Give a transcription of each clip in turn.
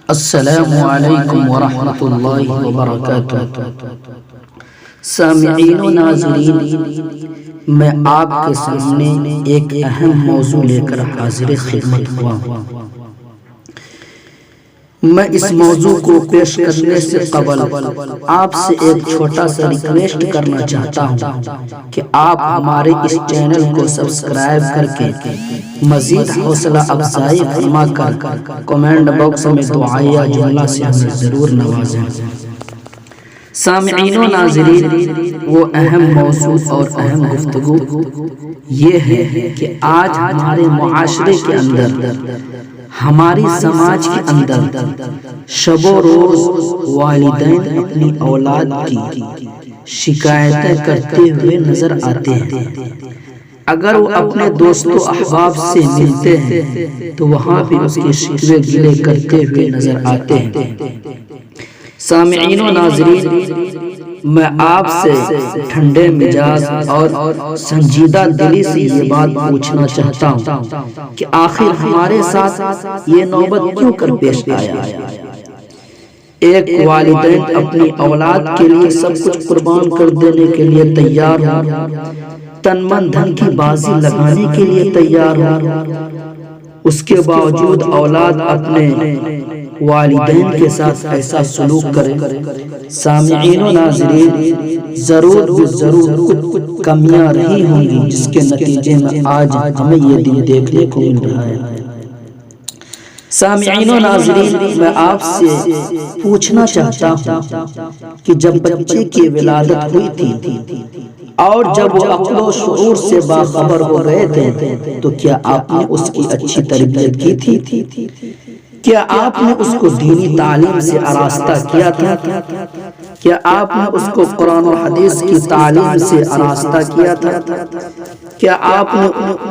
السلام علیکم ورحمۃ اللہ وبرکاتہ۔ سامعین و ناظرین، میں آپ کے سامنے ایک اہم موضوع لے کر حاضر خدمت ہوا ہوں۔ میں اس موضوع کو پیش کرنے سے قبل آپ سے ایک چھوٹا سا ریکویسٹ کرنا چاہتا ہوں کہ آپ ہمارے اس چینل کو سبسکرائب کر کے مزید حوصلہ افزائی فرما کر کمنٹ باکس میں دعائیہ جملہ سے ہمیں ضرور نوازیں۔ سامعین و ناظرین، وہ اہم موضوع اور اہم گفتگو یہ ہے کہ آج ہمارے معاشرے کے اندر، ہماری سماج کے اندر شب و روز والدین اپنی اولاد کی شکایتیں کرتے ہوئے نظر آتے ہیں۔ اگر وہ اپنے دوست و احباب سے ملتے ہیں تو وہاں بھی اس کے شکوے گلے کرتے ہوئے نظر آتے ہیں۔ سامعین و ناظرین، میں آپ سے ٹھنڈے مزاج اور سنجیدہ دلی سے یہ بات پوچھنا چاہتا ہوں کہ آخر ہمارے ساتھ یہ نوبت کیوں کر پیش آیا؟ ایک والدین اپنی اولاد کے لیے سب کچھ قربان کر دینے کے لیے تیار ہو، تن من دھن کی بازی لگانے کے لیے تیار ہو، اس کے باوجود اولاد اپنے والدین کے ساتھ ایسا سلوک کرے۔ سامعین و ناظرین، ضرور کچھ کمیاں رہی ہوں گی جس کے نتیجے میں آج ہمیں یہ دن دیکھنے کو مل رہا ہے۔ سامعین و ناظرین، میں آپ سے پوچھنا چاہتا ہوں کہ جب بچے کی ولادت ہوئی تھی اور جب وہ عقل و شعور سے باخبر ہو گئے تھے تو کیا آپ نے اس کی اچھی تربیت کی تھی؟ کیا آپ نے اس کو دینی تعلیم سے آراستہ کیا تھا؟ کیا آپ نے اس کو قرآن و حدیث کی تعلیم سے آراستہ کیا تھا؟ کیا آپ نے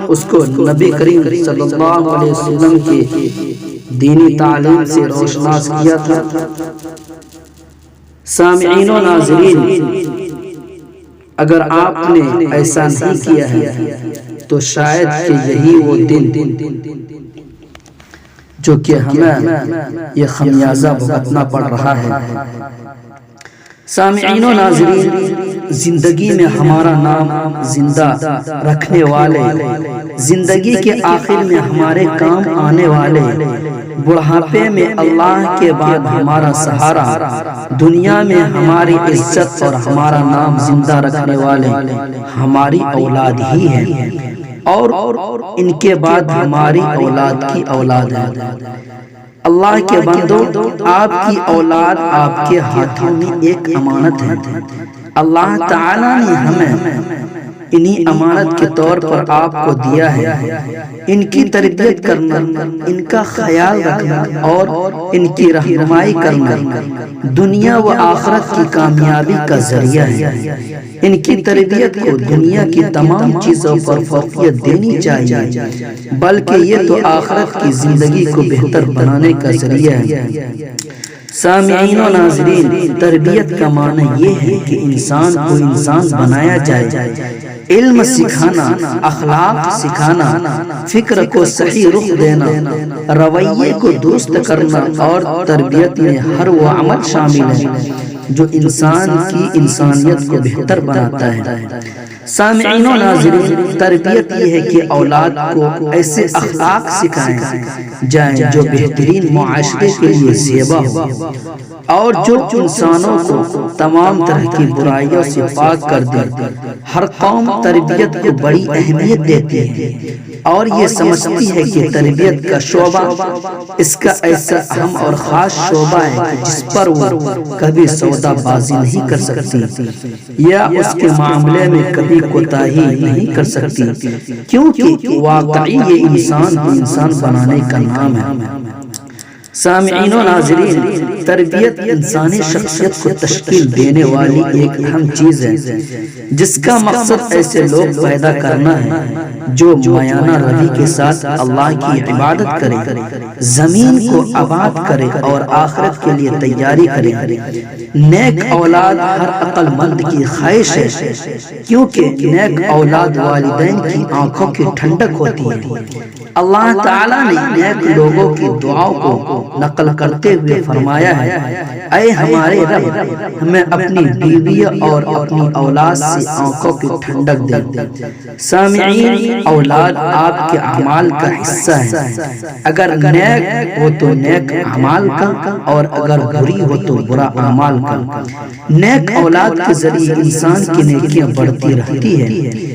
اس کو نبی کریم صلی اللہ علیہ وسلم کی دینی تعلیم سے روشناس کیا تھا؟ سامعین و ناظرین، اگر آپ نے ایسا نہیں کیا ہے تو شاید کہ یہی وہ دن جو کہ ہمیں یہ خمیازہ بھگتنا پڑ رہا ہے۔ سامعین و ناظرین، زندگی میں ہمارا نام زندہ رکھنے والے، زندگی کے آخر میں ہمارے کام آنے والے، بڑھاپے میں اللہ کے بعد ہمارا سہارا، دنیا میں ہماری عزت اور ہمارا نام زندہ رکھنے والے ہماری اولاد ہی ہیں، اور ان کے بعد ہماری اولاد کی اولاد ہے۔ اللہ کے بندو، آپ کی اولاد آپ کے ہاتھوں میں ایک امانت ہے۔ اللہ تعالیٰ نے ہمیں انہی امانت کے طور پر آپ کو دیا ہے۔ ان کی تربیت کرنا، ان کا خیال رکھنا اور ان کی رہنمائی کرنا دنیا و آخرت کی کامیابی کا ذریعہ ہے۔ ان کی تربیت کو دنیا کی تمام چیزوں پر فوقیت دینی چاہیے، بلکہ یہ تو آخرت کی زندگی کو بہتر بنانے کا ذریعہ ہے۔ سامعین و ناظرین، تربیت کا معنی یہ ہے کہ انسان کو انسان بنایا جائے، علم سکھانا، اخلاق سکھانا، فکر کو صحیح رخ دینا، رویے کو درست کرنا، اور تربیت میں ہر وہ عمل شامل ہے جو انسان کی انسانیت کو بہتر بناتا ہے۔ سامعین و ناظرین، تربیت یہ ہے کہ اولاد کو ایسے اخلاق سکھائیں جائیں جو بہترین معاشرے کے لیے زیبا ہو، اور جو انسانوں کو تمام طرح کی برائیوں سے پاک کر دے۔ ہر قوم تربیت کو بڑی اہمیت دیتی ہے اور یہ سمجھتی ہے کہ تربیت کا شعبہ اس کا ایسا اہم اور خاص شعبہ ہے جس پر وہ کبھی سودا بازی نہیں کر سکتی یا اس کے معاملے میں کبھی کوتاہی نہیں کر سکتی، کیونکہ واقعی یہ انسان کو انسان بنانے کا نام ہے۔ سامعین و ناظرین، تربیت انسانی شخصیت کو تشکیل دینے والی ایک اہم چیز ہے، جس کا مقصد ایسے لوگ پیدا کرنا ہے جو میانہ روی کے ساتھ اللہ کی عبادت کرے، زمین کو آباد کرے اور آخرت کے لیے تیاری کرے۔ نیک اولاد ہر عقل مند کی خواہش ہے، کیونکہ نیک اولاد والدین کی آنکھوں کی ٹھنڈک ہوتی ہے۔ اللہ تعالیٰ نے نیک لوگوں کی دعاؤں کو نقل کرتے ہوئے فرمایا ہے، اے ہمارے رب، ہمیں اپنی بیوی اور اپنی اولاد سے آنکھوں کی ٹھنڈک دے۔ سامعین، اولاد آپ کے اعمال کا حصہ ہے، اگر نیک ہو تو نیک اعمال کا، اور اگر بری ہو تو برا اعمال کا۔ نیک اولاد کے ذریعے انسان کی نیکیاں بڑھتی رہتی ہے،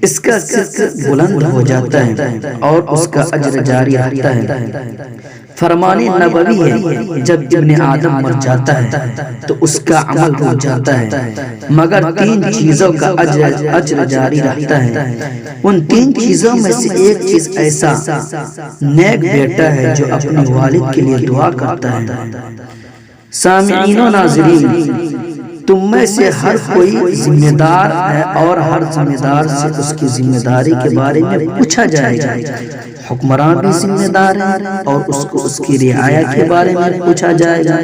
اس کا رزق بلند ہو جاتا ہے اور اس کا اجر جاری رہتا ہے۔ فرمان نبوی ہے، جب ابن آدم مر جاتا ہے تو اس کا عمل رک جاتا ہے، مگر 3 چیزوں کا اجر جاری رہتا ہے۔ ان 3 چیزوں میں سے ایک چیز ایسا نیک بیٹا ہے جو اپنے والد کے لیے دعا کرتا ہے۔ سامعین و ناظرین، تم میں سے ہر کوئی ذمہ دار ہے اور ہر ذمہ دار سے اس کی ذمہ داری کے بارے میں پوچھا جائے گا۔ حکمران بھی ذمہ دار ہے اور اس کو اس کی رعایا کے بارے میں پوچھا جائے گا۔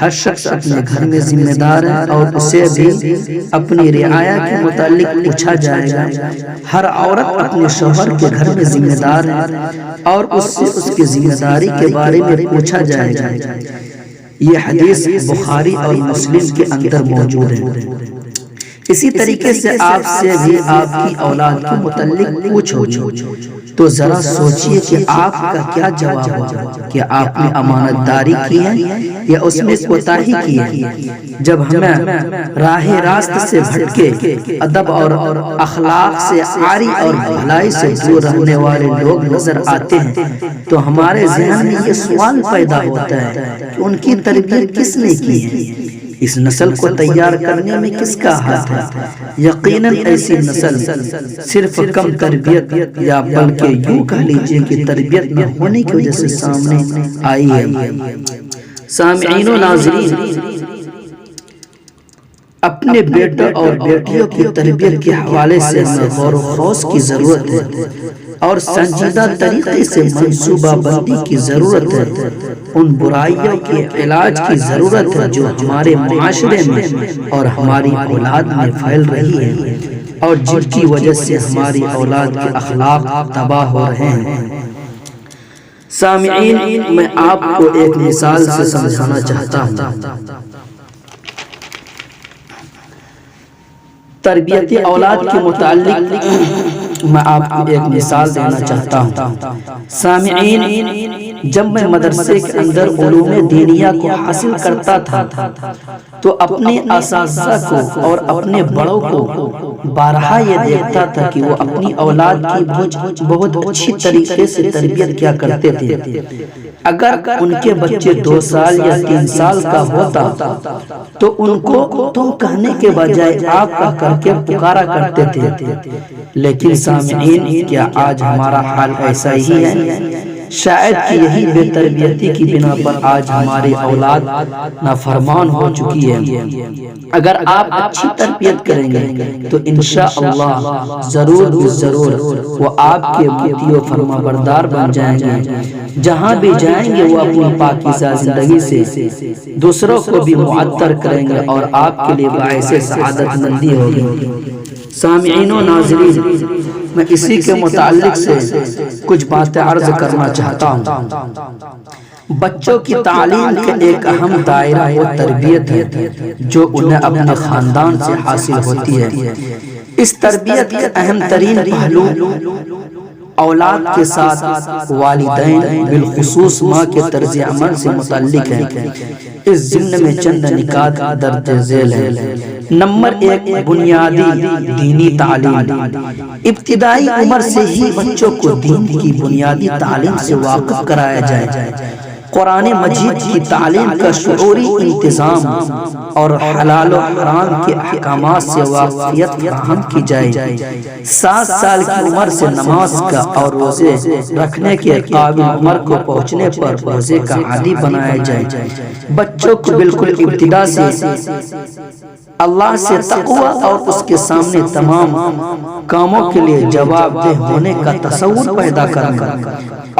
ہر شخص اپنے گھر میں ذمہ دار ہے اور اسے بھی اپنی رعایا کے متعلق پوچھا جائے گا۔ ہر عورت اپنے شوہر کے گھر میں ذمہ دار ہے اور اس سے اس کی ذمہ داری کے بارے میں پوچھا جائے گا۔ یہ حدیث بخاری اور مسلم کے اندر موجود ہے۔ اسی طریقے سے آپ سے بھی آپ کی اولاد کے متعلق پوچھو تو ذرا سوچئے کہ آپ کا کیا جواب ہوگا۔ کہ آپ نے امانت داری کی ہے یا اس میں کوتاہی کی ہے؟ جب ہمیں راہ راست سے بھٹکے، ادب اور اخلاق سے عاری اور بھلائی سے دور رہنے والے لوگ نظر آتے ہیں تو ہمارے ذہن میں یہ سوال پیدا ہوتا ہے کہ ان کی تربیت کس نے کی ہے؟ اس نسل کو تیار کرنے میں کس کا ہاتھ ہے؟ یقیناً ایسی نسل صرف کم تربیت یا بلکہ یوں کہہ لیجئے کہ تربیت نہ ہونے کی وجہ سے سامنے آئی ہے۔ سامعین و ناظرین، اپنے بیٹوں اور بیٹیوں کی تربیت کے حوالے سے ہمیں غور و خوض کی ضرورت ہے اور سنجیدہ طریقے سے منصوبہ بندی کی ضرورت ہے۔ ان برائیوں کے علاج کی ضرورت ہے جو ہمارے معاشرے میں اور ہماری اولاد میں پھیل رہی ہے اور جن کی وجہ سے ہماری اولاد کے اخلاق تباہ ہو رہے ہیں۔ سامعین، میں آپ کو ایک مثال سے سمجھانا چاہتا ہوں۔ تربیت اولاد کے متعلق میں آپ کو ایک مثال دینا چاہتا ہوں۔ سامعین، جب میں مدرسے کے اندر علوم دینیہ کو حاصل کرتا تھا تو اپنے اساتذہ کو اور اپنے بڑوں کو بارہا یہ دیکھتا تھا کہ وہ اپنی اولاد کی بہت اچھی طریقے سے تربیت کیا کرتے تھے۔ اگر ان کے بچے 2 سال یا 3 سال کا ہوتا تو ان کو تم کہنے کے بجائے آپ کا کر کے پکارا کرتے تھے۔ لیکن سامعین، کیا آج ہمارا حال ایسا ہی ہے؟ شاید کہ یہی بے تربیتی کی بنا پر آج ہماری اولاد نافرمان ہو چکی ہے۔ اگر آپ اچھی تربیت کریں گے تو انشاءاللہ ضرور وہ آپ کے مطیع و فرما بردار بن جائیں گے۔ جہاں بھی جائیں گے وہ اپنی پاکیزہ زندگی سے دوسروں کو بھی معطر کریں گے اور آپ کے لیے باعث سعادت مندی ہوگی۔ سامعین و ناظرین، میں اسی کے متعلق سے کچھ باتیں عرض کرنا چاہتا ہوں۔ بچوں کی تعلیم کا ایک اہم دائرہ وہ تربیت ہے جو انہیں اپنے خاندان سے حاصل ہوتی ہے۔ اس تربیت کا اہم ترین پہلو اولاد کے ساتھ والدین بالخصوص ماں کے طرز عمل سے متعلق ہے۔ اس ضمن میں چند نکات درج ذیل ہیں۔ نمبر 1، بنیادی دینی تعلیم۔ ابتدائی عمر سے ہی بچوں کو دین کی بنیادی تعلیم سے واقف کرایا جائے۔ قرآن مجید کی تعلیم کا شعوری انتظام اور حلال و حرام کے احکامات سے واقفیت فراہم کی جائے۔ 7 سال کی عمر سے نماز کا اور روزے رکھنے کے قابل عمر کو پہنچنے پر روزے کا عادی بنایا جائے۔ بچوں کو بالکل ابتدا سے اللہ سے تقوی اور اس کے سامنے تمام کاموں کے لیے جواب دہ ہونے کا تصور پیدا کرنا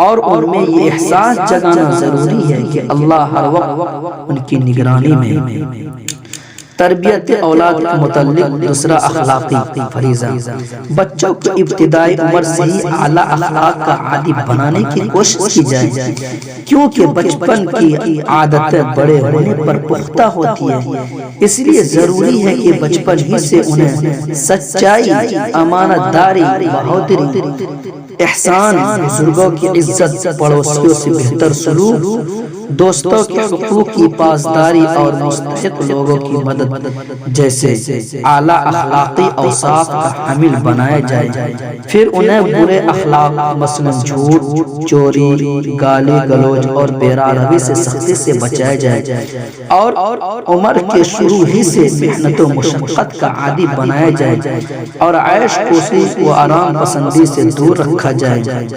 اور ان میں یہ احساس جگانا ضروری ہے کہ اللہ ہر وقت ان کی نگرانی میں۔ تربیت اولاد کے متعلق دوسرا اخلاقی فریضہ، بچوں کو ابتدائی عمر سے ہی اعلیٰ اخلاق کا عادی بنانے کی کوشش کی جائے، کیونکہ بچپن کی عادتیں بڑے ہونے پر پختہ ہوتی ہیں۔ اس لیے ضروری ہے کہ بچپن ہی سے انہیں سچائی، امانت داری، بہادری، احسان، بزرگوں کی عزت، پڑوسیوں سے بہتر سلوک، دوستوں کے حقوق کی پاسداری اور مستحق لوگوں کی مدد جیسے اعلیٰ اخلاقی اوصاف کا حامل بنایا جائے۔ پھر انہیں برے اخلاق مثلا جھوٹ، چوری، گالی گلوچ اور بےراروی سے سختی سے بچایا جائے اور عمر کے شروع ہی سے محنت و مشقت کا عادی بنایا جائے اور عیش کوشی و آرام پسندی سے دور رکھا جائے۔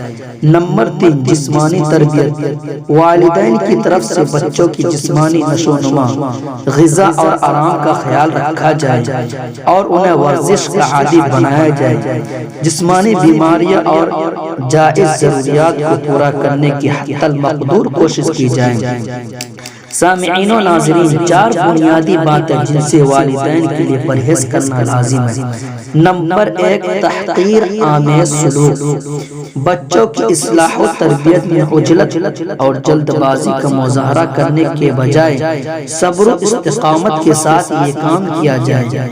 نمبر 3، جسمانی تربیت، والدین کی طرف سے بچوں کی جسمانی نشو و نما، غذا اور آرام کا خیال رکھا جائے اور انہیں ورزش کا عادی بنایا جائے۔ جسمانی بیماریاں اور جائز ضروریات کو پورا کرنے کی حتی المقدور کوشش کی جائے۔ سامعین و ناظرین، 4 بنیادی باتیں جن سے والدین کے لیے پرہیز کرنا لازم ہے۔ نمبر 1، تحقیر آمیز سلوک، بچوں کی اصلاح و تربیت میں عجلت اور جلد بازی کا مظاہرہ کرنے کے بجائے صبر و استقامت کے ساتھ یہ کام کیا جائے۔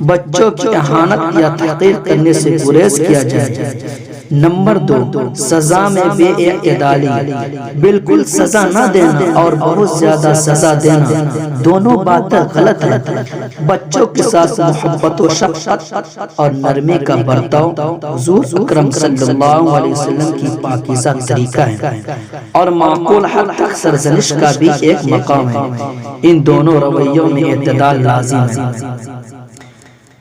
بچوں کی اہانت یا تحقیر کرنے سے گریز کیا جائے۔ نمبر 2، سزا میں بے اعتدالی، بالکل سزا نہ دینا اور بہت زیادہ سزا دینا دونوں باتیں غلط ہیں۔ بچوں کے ساتھ محبت و شفقت اور نرمی کا برتاؤ حضور اکرم صلی اللہ علیہ وسلم کی پاکیزہ طریقہ ہے اور معقول حد تک سرزنش کا بھی ایک مقام ہے۔ ان دونوں رویوں میں اعتدال لازم ہے۔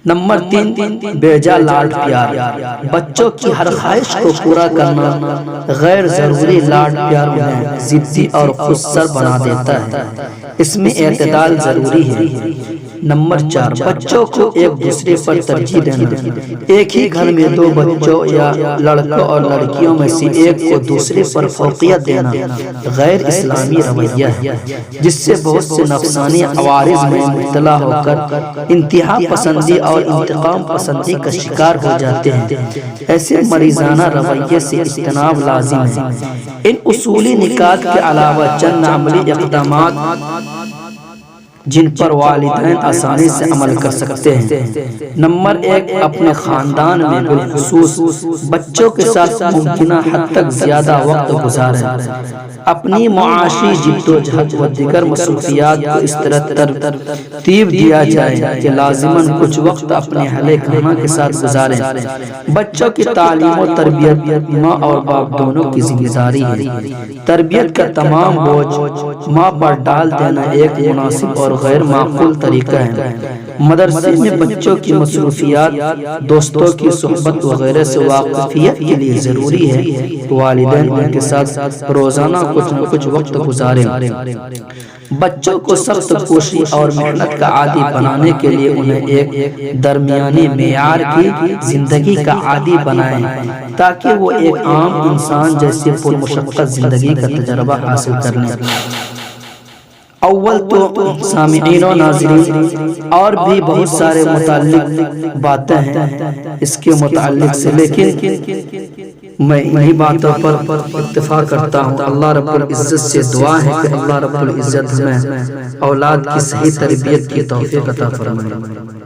نمبر 3، بیجا لاڈ پیار، بچوں کی ہر خواہش کو پورا کرنا، غیر ضروری لاڈ پیار انہیں ضدی اور خودسر بنا دیتا ہے۔ اس میں اعتدال ضروری ہے۔ نمبر 4، بچوں کو ایک دوسرے پر ترجیح دینا، ایک ہی گھر میں 2 بچوں یا لڑکوں اور لڑکیوں میں سے ایک کو دوسرے پر فوقیت دینا غیر اسلامی رویہ ہے، جس سے بہت سے نفسانی عوارض میں مبتلا ہو کر انتہا پسندی اور انتقام پسندی کا شکار ہو جاتے ہیں۔ ایسے مریضانہ رویے سے اجتناب لازم ہے۔ ان اصولی نکات کے علاوہ چند عملی اقدامات جن پر والدین آسانی سے عمل کر سکتے ہیں۔ نمبر 1، اپنے خاندان میں بالخصوص بچوں کے ساتھ ممکنہ حد تک زیادہ وقت گزاریں۔ اپنی معاشی جد و جہد و دیگر مصروفیات کو اس طرح ترتیب دیا جائے کہ لازماً کچھ وقت اپنے اہل خانہ کے ساتھ گزاریں۔ بچوں کی تعلیم و تربیت ماں اور باپ دونوں کی ذمہ داری ہے۔ تربیت کا تمام بوجھ ماں پر ڈال دینا ایک مناسب اور غیر معقول طریقہ ہے۔ مدرسے میں بچوں کی مصروفیات، دوستوں کی صحبت وغیرہ سے واقفیت کے لیے ضروری ہے کہ والدین ان کے ساتھ روزانہ کچھ نہ کچھ وقت گزاریں۔ بچوں کو سخت کوشی اور محنت کا عادی بنانے کے لیے انہیں ایک درمیانی معیار کی زندگی کا عادی بنائیں تاکہ وہ ایک عام انسان جیسی پرمشقت زندگی کا تجربہ حاصل کر لیں۔ اول تو سامعین و ناظرین اور بھی بہت سارے متعلق باتیں ہیں اس کے متعلق سے، لیکن میں انہی باتوں پر اکتفا کرتا ہوں۔ اللہ رب العزت سے دعا ہے کہ اللہ رب العزت ہمیں اولاد کی صحیح تربیت کی توفیق عطا فرمائے۔